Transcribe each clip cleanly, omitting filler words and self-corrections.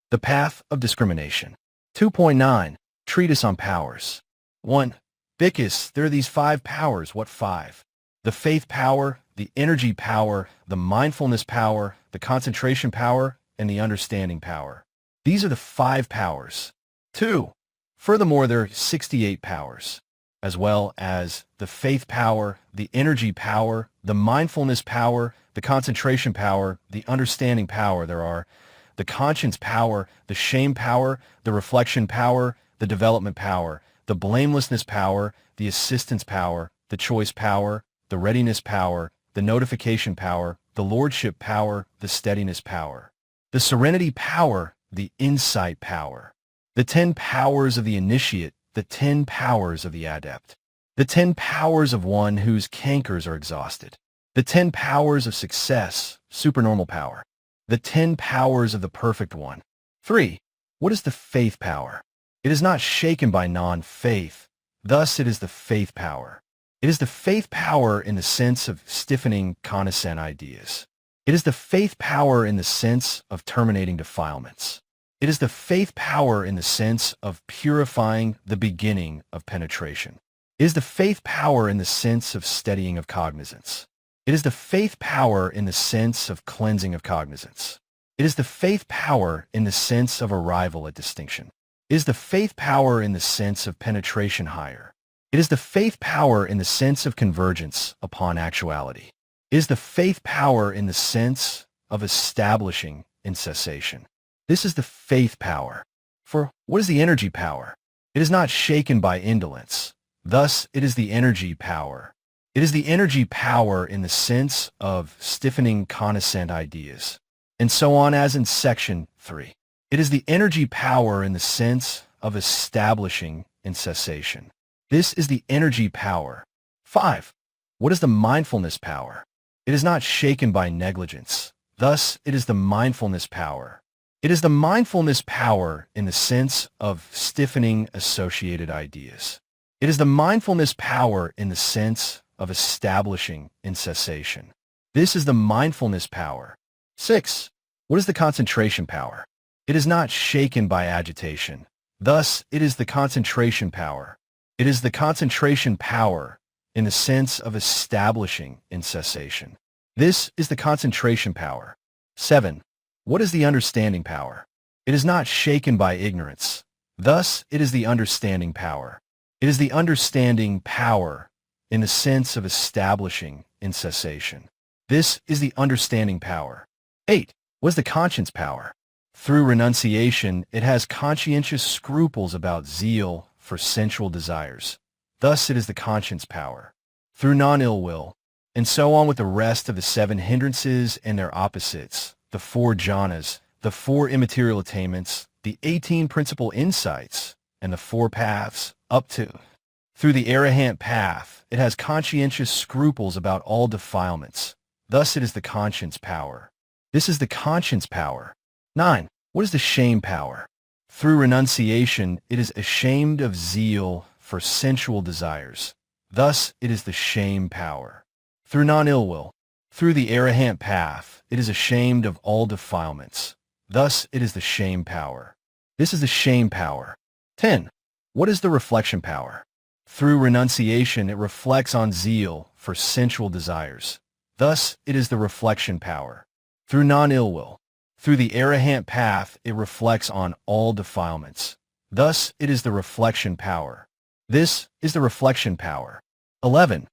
The path of discrimination. 2.9. Treatise on powers. 1. Bickus, there are these 5 powers. What 5? The faith power, the energy power, the mindfulness power, the concentration power, and the understanding power. These are the 5 powers. 2. Furthermore, there are 68 powers, as well as the faith power, the energy power, the mindfulness power, the concentration power, the understanding power. There are the conscience power, the shame power, the reflection power, the development power, the blamelessness power, the assistance power, the choice power, the readiness power, the notification power, the lordship power, the steadiness power, the serenity power, the insight power, the 10 powers of the initiate, the 10 powers of the adept, the 10 powers of one whose cankers are exhausted, the 10 powers of success, supernormal power, the 10 powers of the perfect one. 3. What is the faith power? It is not shaken by non-faith. Thus, it is the faith power. It is the faith power in the sense of stiffening connaissant ideas. It is the faith power in the sense of terminating defilements. It is the faith power in the sense of purifying the beginning of penetration. It is the faith power in the sense of steadying of cognizance. It is the faith power in the sense of cleansing of cognizance. It is the faith power in the sense of arrival at distinction. It is the faith power in the sense of penetration higher. It is the faith power in the sense of convergence upon actuality. It is the faith power in the sense of establishing in cessation. This is the faith power. For what is the energy power? It is not shaken by indolence. Thus, it is the energy power. It is the energy power in the sense of stiffening connaissant ideas, and so on as in section 3. It is the energy power in the sense of establishing in cessation. This is the energy power. 5. What is the mindfulness power? It is not shaken by negligence. Thus, it is the mindfulness power. It is the mindfulness power in the sense of stiffening associated ideas. It is the mindfulness power in the sense of establishing in cessation. This is the mindfulness power. 6. What is the concentration power? It is not shaken by agitation. Thus, it is the concentration power. It is the concentration power in the sense of establishing in cessation. This is the concentration power. 7. What is the understanding power? It is not shaken by ignorance. Thus, it is the understanding power. It is the understanding power in the sense of establishing in cessation. This is the understanding power. 8. What is the conscience power? Through renunciation, it has conscientious scruples about zeal for sensual desires. Thus, it is the conscience power. Through non-ill will, and so on with the rest of the 7 hindrances and their opposites, the 4 jhanas, the 4 immaterial attainments, the 18 principal insights, and the 4 paths up to. Through the arahant path, it has conscientious scruples about all defilements. Thus, it is the conscience power. This is the conscience power. 9. What is the shame power? Through renunciation, it is ashamed of zeal for sensual desires. Thus, it is the shame power. Through non-ill will, through the arahant path, it is ashamed of all defilements. Thus, it is the shame power. This is the shame power. 10. What is the reflection power? Through renunciation, it reflects on zeal for sensual desires. Thus, it is the reflection power. Through non-ill will, through the arahant path, it reflects on all defilements. Thus, it is the reflection power. This is the reflection power. 11.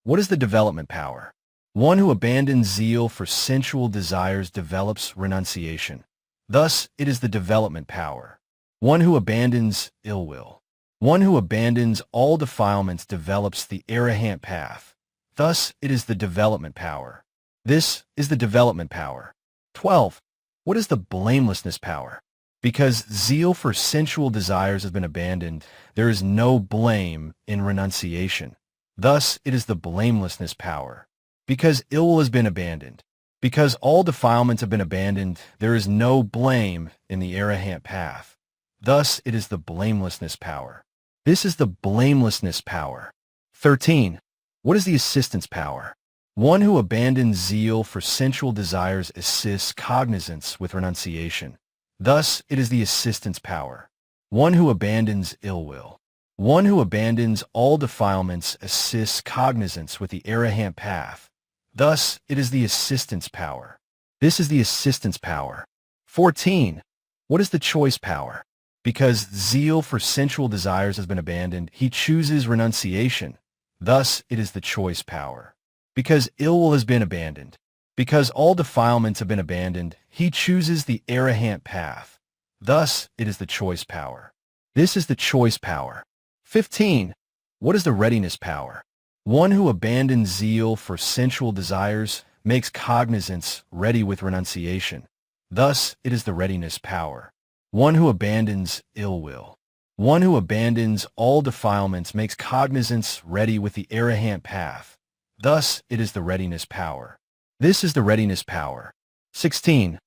What is the development power? One who abandons zeal for sensual desires develops renunciation. Thus, it is the development power. One who abandons ill will. One who abandons all defilements develops the arahant path. Thus, it is the development power. This is the development power. 12. What is the blamelessness power? Because zeal for sensual desires has been abandoned, there is no blame in renunciation. Thus, it is the blamelessness power. Because ill will has been abandoned, because all defilements have been abandoned, there is no blame in the arahant path. Thus, it is the blamelessness power. This is the blamelessness power. 13. What is the assistance power? One who abandons zeal for sensual desires assists cognizance with renunciation. Thus, it is the assistance power. One who abandons ill will. One who abandons all defilements assists cognizance with the arahant path. Thus, it is the assistance power. This is the assistance power. 14. What is the choice power? Because zeal for sensual desires has been abandoned, he chooses renunciation. Thus, it is the choice power. Because ill will has been abandoned. Because all defilements have been abandoned, he chooses the arahant path. Thus, it is the choice power. This is the choice power. 15. What is the readiness power? One who abandons zeal for sensual desires makes cognizance ready with renunciation. Thus, it is the readiness power. One who abandons ill will. One who abandons all defilements makes cognizance ready with the arahant path. Thus, it is the readiness power. This is the readiness power. 16.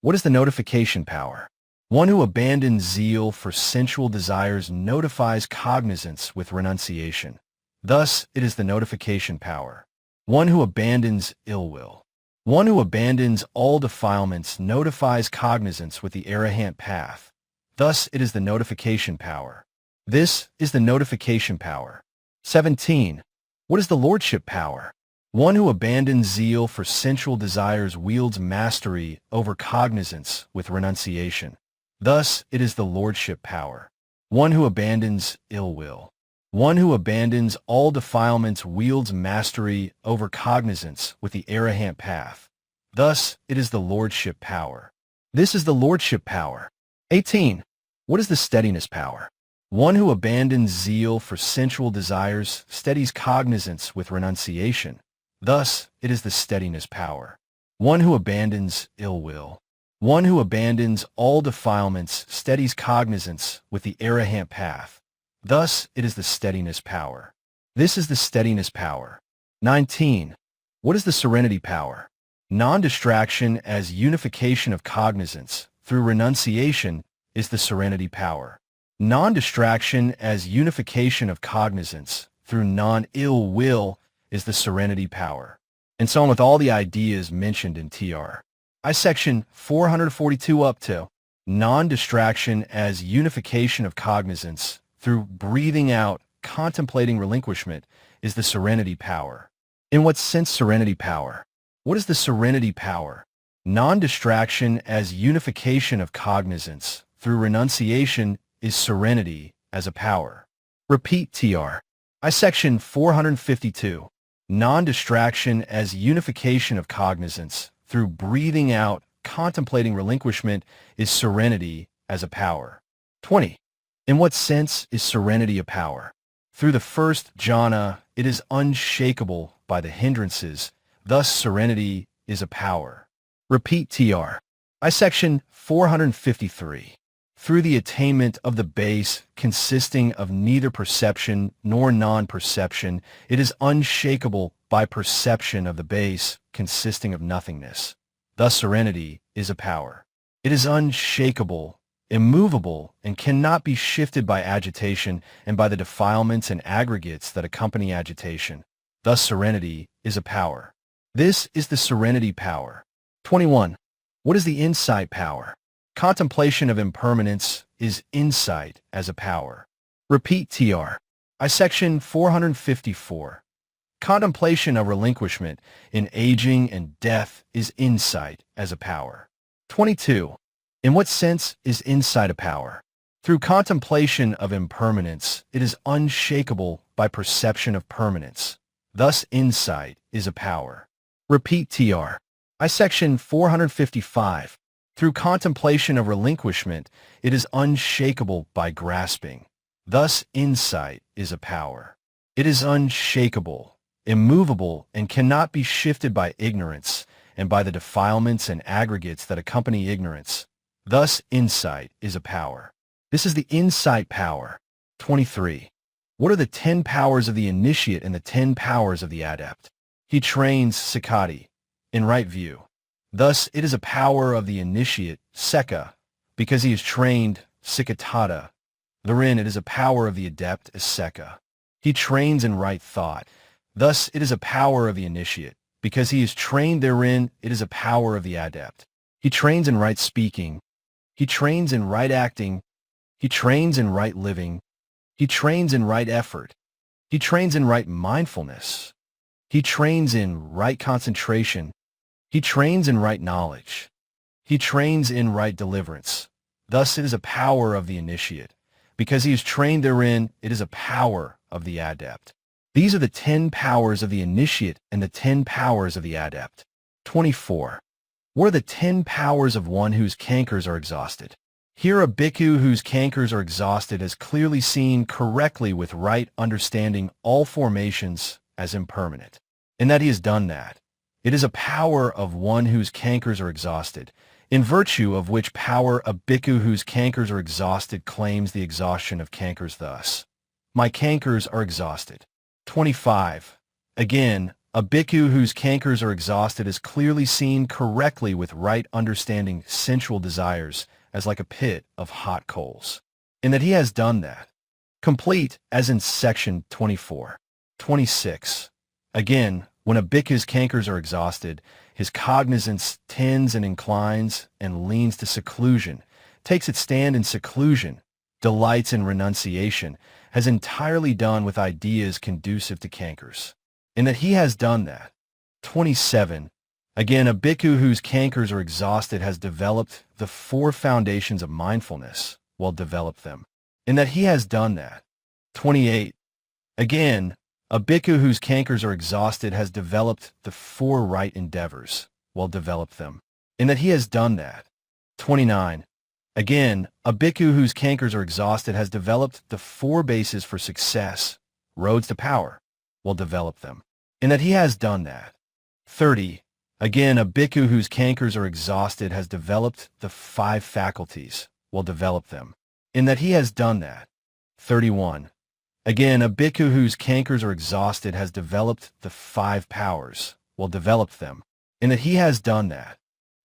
What is the notification power? One who abandons zeal for sensual desires notifies cognizance with renunciation. Thus, it is the notification power. One who abandons ill will. One who abandons all defilements notifies cognizance with the arahant path. Thus, it is the notification power. This is the notification power. 17. What is the lordship power? One who abandons zeal for sensual desires wields mastery over cognizance with renunciation. Thus, it is the lordship power. One who abandons ill will. One who abandons all defilements wields mastery over cognizance with the arahant path. Thus, it is the lordship power. This is the lordship power. 18. What is the steadiness power? One who abandons zeal for sensual desires steadies cognizance with renunciation. Thus, it is the steadiness power. One who abandons ill will. One who abandons all defilements steadies cognizance with the arahant path. Thus, it is the steadiness power. This is the steadiness power. 19. What is the serenity power? Non-distraction as unification of cognizance through renunciation is the serenity power. Non-distraction as unification of cognizance through non-ill will is the serenity power. And so on with all the ideas mentioned in TR. I section 442 up to non-distraction as unification of cognizance through breathing out, contemplating relinquishment is the serenity power. In what sense serenity power? What is the serenity power? Non-distraction as unification of cognizance through renunciation is serenity as a power. Repeat TR. I section 452. Non-distraction as unification of cognizance through breathing out, contemplating relinquishment is serenity as a power. 20. In what sense is serenity a power? Through the first jhana, it is unshakable by the hindrances, thus serenity is a power. Repeat TR. I section 453. Through the attainment of the base consisting of neither perception nor non-perception, it is unshakable by perception of the base consisting of nothingness. Thus serenity is a power. It is unshakable, immovable, and cannot be shifted by agitation and by the defilements and aggregates that accompany agitation. Thus serenity is a power. This is the serenity power. 21. What is the insight power? Contemplation of impermanence is insight as a power. Repeat TR. I section 454. Contemplation of relinquishment in aging and death is insight as a power. 22. In what sense is insight a power? Through contemplation of impermanence, it is unshakable by perception of permanence. Thus insight is a power. Repeat TR. I section 455. Through contemplation of relinquishment, it is unshakable by grasping. Thus insight is a power. It is unshakable, immovable, and cannot be shifted by ignorance and by the defilements and aggregates that accompany ignorance. Thus insight is a power. This is the insight power. 23. What are the 10 powers of the initiate and the 10 powers of the adept? He trains Sakkati in right view. Thus, it is a power of the initiate, Sekha, because he is trained, Sikatata. Therein, it is a power of the adept, as Sekha. He trains in right thought. Thus, it is a power of the initiate. Because he is trained therein, it is a power of the adept. He trains in right speaking. He trains in right acting. He trains in right living. He trains in right effort. He trains in right mindfulness. He trains in right concentration. He trains in right knowledge. He trains in right deliverance. Thus it is a power of the initiate. Because he is trained therein, it is a power of the adept. These are the 10 powers of the initiate and the 10 powers of the adept. 24. What are the 10 powers of one whose cankers are exhausted? Here a bhikkhu whose cankers are exhausted has clearly seen correctly with right understanding all formations as impermanent. In that he has done that. It is a power of one whose cankers are exhausted, in virtue of which power a bhikkhu whose cankers are exhausted claims the exhaustion of cankers thus. My cankers are exhausted. 25. Again, a bhikkhu whose cankers are exhausted has clearly seen correctly with right understanding sensual desires as like a pit of hot coals, in that he has done that. Complete as in section 24. 26. Again, when a bhikkhu's cankers are exhausted, his cognizance tends and inclines and leans to seclusion, takes its stand in seclusion, delights in renunciation, has entirely done with ideas conducive to cankers, in that he has done that. 27. Again, a bhikkhu whose cankers are exhausted has developed the 4 foundations of mindfulness, well developed them, in that he has done that. 28. Again, a bhikkhu whose cankers are exhausted has developed the 4 right endeavors, well developed them, in that he has done that. 29. Again, a bhikkhu whose cankers are exhausted has developed the 4 bases for success, roads to power, well developed them, in that he has done that. 30. Again, a bhikkhu whose cankers are exhausted has developed the 5 faculties, well developed them, in that he has done that. 31. Again, a bhikkhu whose cankers are exhausted has developed the 5 powers, well developed them, in that he has done that.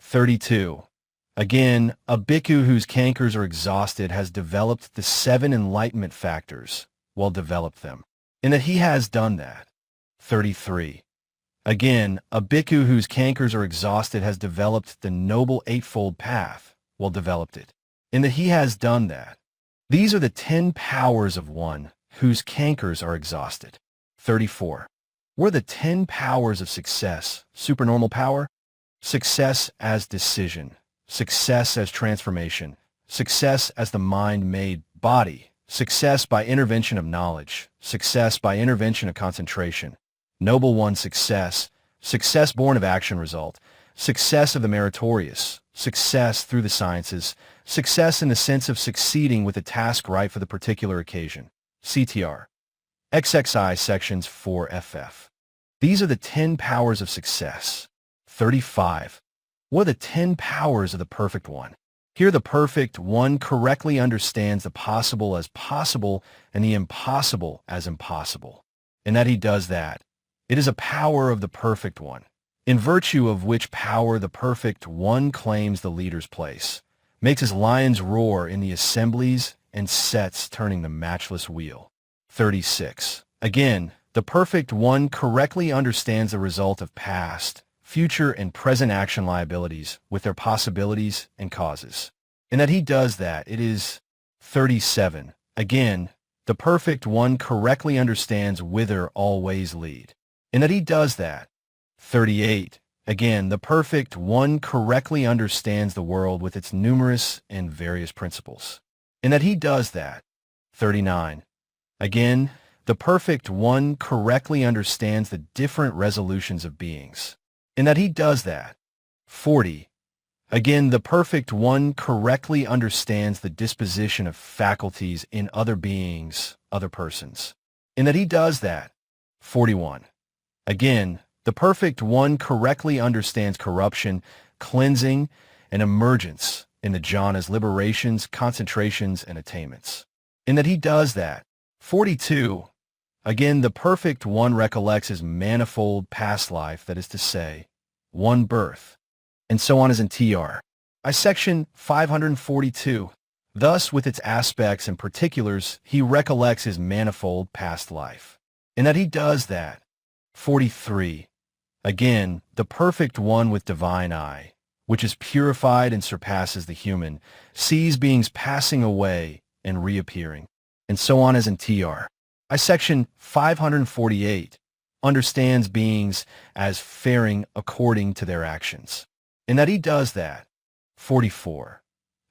32. Again, a bhikkhu whose cankers are exhausted has developed the 7 enlightenment factors, well developed them, in that he has done that. 33. Again, a bhikkhu whose cankers are exhausted has developed the noble eightfold path, well developed it, in that he has done that. These are the 10 powers of one whose cankers are exhausted. 34. What are the 10 powers of success? Supernormal power? Success as decision. Success as transformation. Success as the mind-made body. Success by intervention of knowledge. Success by intervention of concentration. Noble one success. Success born of action result. Success of the meritorious. Success through the sciences. Success in the sense of succeeding with a task right for the particular occasion. CTR. XXI sections 4FF. These are the 10 powers of success. 35. What are the 10 powers of the perfect one? Here the perfect one correctly understands the possible as possible and the impossible as impossible, and that he does that. It is a power of the perfect one, in virtue of which power the perfect one claims the leader's place, makes his lions roar in the assemblies, and sets turning the matchless wheel. 36. Again, the perfect one correctly understands the result of past, future, and present action liabilities with their possibilities and causes, and that he does that. It is 37. Again, the perfect one correctly understands whither all ways lead, and that he does that. 38. Again, the perfect one correctly understands the world with its numerous and various principles, and that he does that. 39. Again, the perfect one correctly understands the different resolutions of beings, and that he does that. 40. Again, the perfect one correctly understands the disposition of faculties in other beings, other persons, and that he does that. 41. Again, the perfect one correctly understands corruption, cleansing, and emergence in the jhanas, liberations, concentrations, and attainments, and that he does that. 42. Again, the perfect one recollects his manifold past life, that is to say, one birth, and so on as in TR. I section 542. Thus, with its aspects and particulars, he recollects his manifold past life, and that he does that. 43. Again, the perfect one with divine eye which is purified and surpasses the human, sees beings passing away and reappearing, and so on as in TR. Section 548 understands beings as faring according to their actions, and that he does that. 44.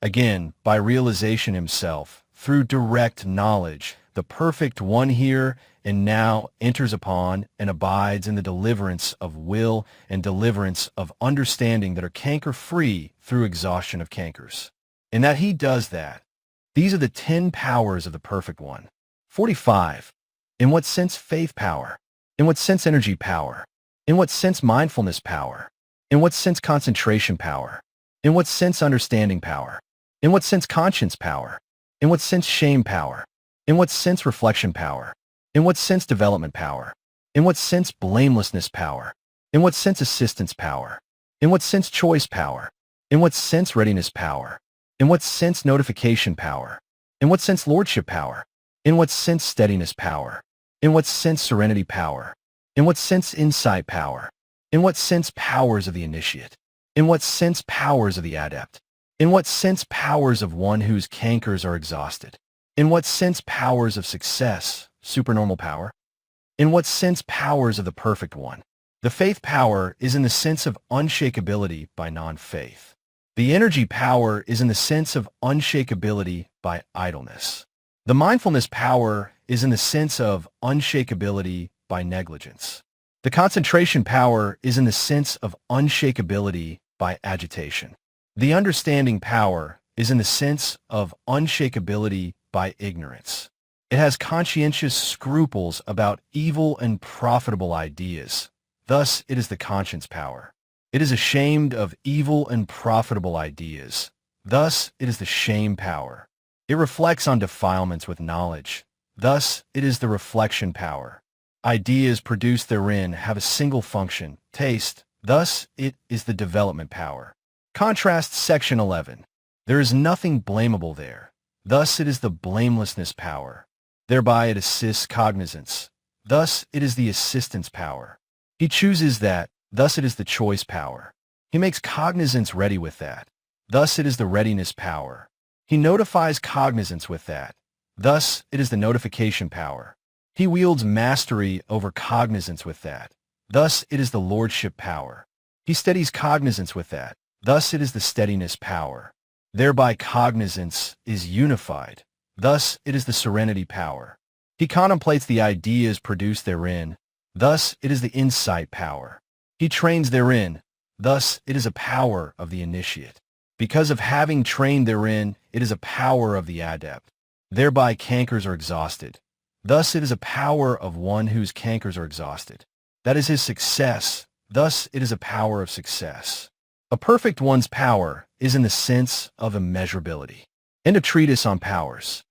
Again, by realization himself, through direct knowledge, the perfect one here and now enters upon and abides in the deliverance of will and deliverance of understanding that are canker-free through exhaustion of cankers. And that he does that. These are the 10 powers of the perfect one. 45. In what sense faith power? In what sense energy power? In what sense mindfulness power? In what sense concentration power? In what sense understanding power? In what sense conscience power? In what sense shame power? In what sense reflection power? In what sense development power? In what sense blamelessness power? In what sense assistance power? In what sense choice power? In what sense readiness power? In what sense notification power? In what sense lordship power? In what sense steadiness power? In what sense serenity power? In what sense insight power? In what sense powers of the initiate? In what sense powers of the adept? In what sense powers of one whose cankers are exhausted? In what sense powers of success, supernormal power? In what sense powers of the perfect one? The faith power is in the sense of unshakability by non-faith. The energy power is in the sense of unshakability by idleness. The mindfulness power is in the sense of unshakability by negligence. The concentration power is in the sense of unshakability by agitation. The understanding power is in the sense of unshakability by ignorance. It has conscientious scruples about evil and profitable ideas. Thus, it is the conscience power. It is ashamed of evil and profitable ideas. Thus, it is the shame power. It reflects on defilements with knowledge. Thus, it is the reflection power. Ideas produced therein have a single function, taste. Thus, it is the development power. Contrast section 11. There is nothing blamable there. Thus, it is the blamelessness power. Thereby, it assists cognizance. Thus, it is the assistance power. He chooses that. Thus, it is the choice power. He makes cognizance ready with that. Thus, it is the readiness power. He notifies cognizance with that. Thus, it is the notification power. He wields mastery over cognizance with that. Thus, it is the lordship power. He steadies cognizance with that. Thus, it is the steadiness power. Thereby, cognizance is unified. Thus, it is the serenity power. He contemplates the ideas produced therein. Thus, it is the insight power. He trains therein. Thus, it is a power of the initiate. Because of having trained therein, it is a power of the adept. Thereby, cankers are exhausted. Thus, it is a power of one whose cankers are exhausted. That is his success. Thus, it is a power of success. A perfect one's power is in the sense of immeasurability. End of Treatise on Powers.